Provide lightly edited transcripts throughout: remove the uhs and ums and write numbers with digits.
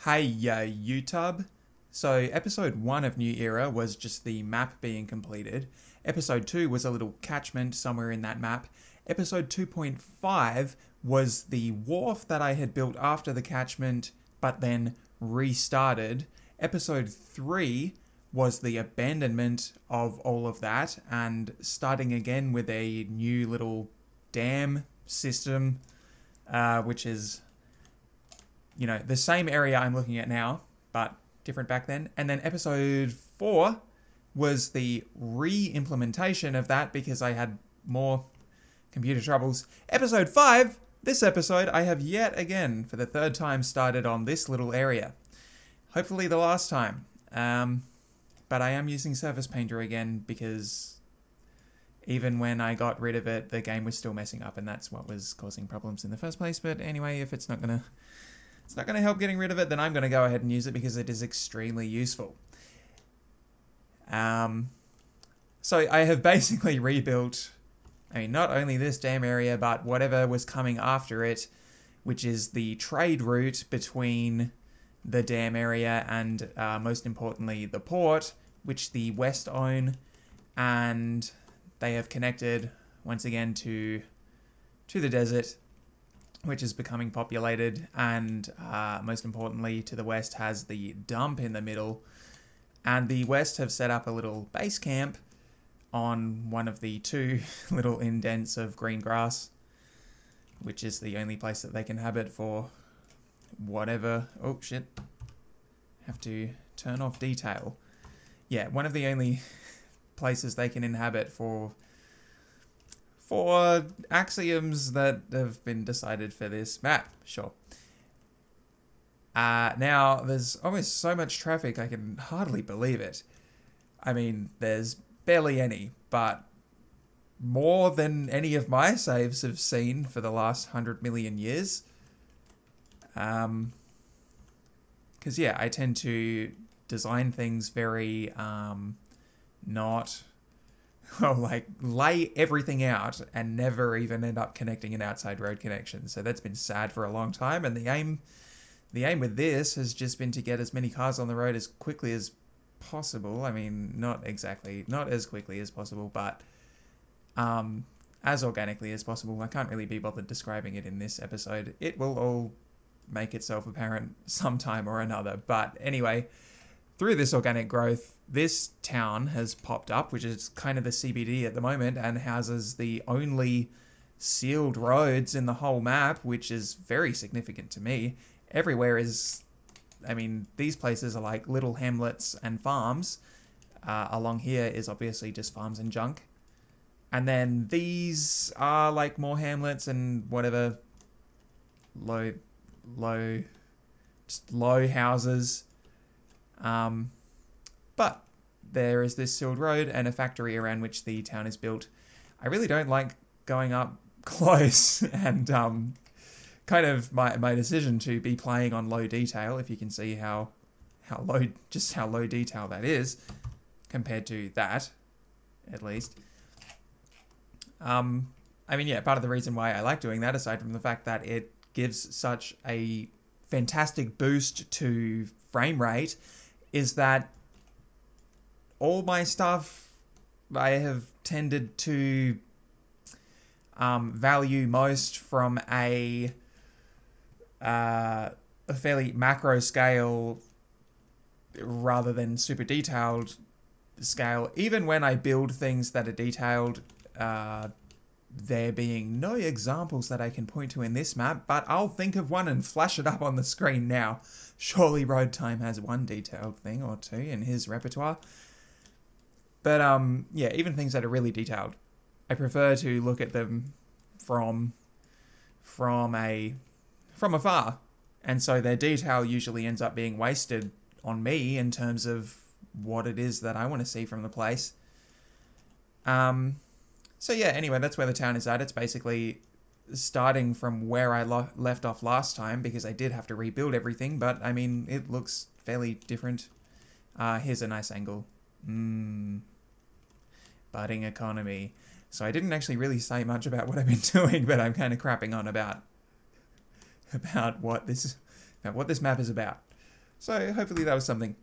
Hey, YouTube. So, episode 1 of New Era was just the map being completed. Episode 2 was a little catchment somewhere in that map. Episode 2.5 was the wharf that I had built after the catchment, but then restarted. Episode 3 was the abandonment of all of that, and starting again with a new little dam system, which is, you know, the same area I'm looking at now, but different back then. And then episode 4 was the re-implementation of that because I had more computer troubles. Episode 5, this episode, I have yet again, for the third time, started on this little area. Hopefully the last time. But I am using Surface Painter again because even when I got rid of it, the game was still messing up, and that's what was causing problems in the first place. But anyway, if it's not gonna help getting rid of it, then I'm gonna go ahead and use it because it is extremely useful. So I have basically rebuilt, I mean, not only this dam area, but whatever was coming after it, which is the trade route between the dam area and, most importantly, the port, which the West own, and they have connected once again to the desert, which is becoming populated, and most importantly, to the west has the dump in the middle, and the west have set up a little base camp on one of the two little indents of green grass, which is the only place that they can inhabit for whatever. Oh shit, have to turn off detail. Yeah, one of the only places they can inhabit for axioms that have been decided for this map. Sure. Now, there's almost so much traffic, I can hardly believe it. I mean, there's barely any, but more than any of my saves have seen for the last 100 million years. Because, yeah, I tend to design things very, not... well, like, lay everything out and never even end up connecting an outside road connection. So that's been sad for a long time, and the aim with this has just been to get as many cars on the road as quickly as possible. I mean, not as quickly as possible, but as organically as possible. I can't really be bothered describing it in this episode. It will all make itself apparent sometime or another. But anyway, through this organic growth, this town has popped up, which is kind of the CBD at the moment, and houses the only sealed roads in the whole map, which is very significant to me. Everywhere is, I mean, these places are like little hamlets and farms. Along here is obviously just farms and junk. And then these are like more hamlets and whatever low houses. But there is this sealed road and a factory around which the town is built. I really don't like going up close, and kind of my decision to be playing on low detail, if you can see how low detail that is compared to that, at least. I mean, yeah, part of the reason why I like doing that, aside from the fact that it gives such a fantastic boost to frame rate, is that all my stuff I have tended to value most from a fairly macro scale rather than super detailed scale. Even when I build things that are detailed, there being no examples that I can point to in this map, but I'll think of one and flash it up on the screen now. Surely Road Time has one detailed thing or two in his repertoire. But, yeah, even things that are really detailed, I prefer to look at them from afar. And so their detail usually ends up being wasted on me in terms of what it is that I want to see from the place. So yeah, anyway, that's where the town is at. It's basically starting from where I left off last time, because I did have to rebuild everything, but I mean, it looks fairly different. Here's a nice angle. Budding economy. So I didn't actually really say much about what I've been doing, but I'm kind of crapping on about what this map is about. So hopefully that was something.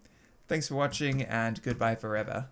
Thanks for watching, and goodbye forever.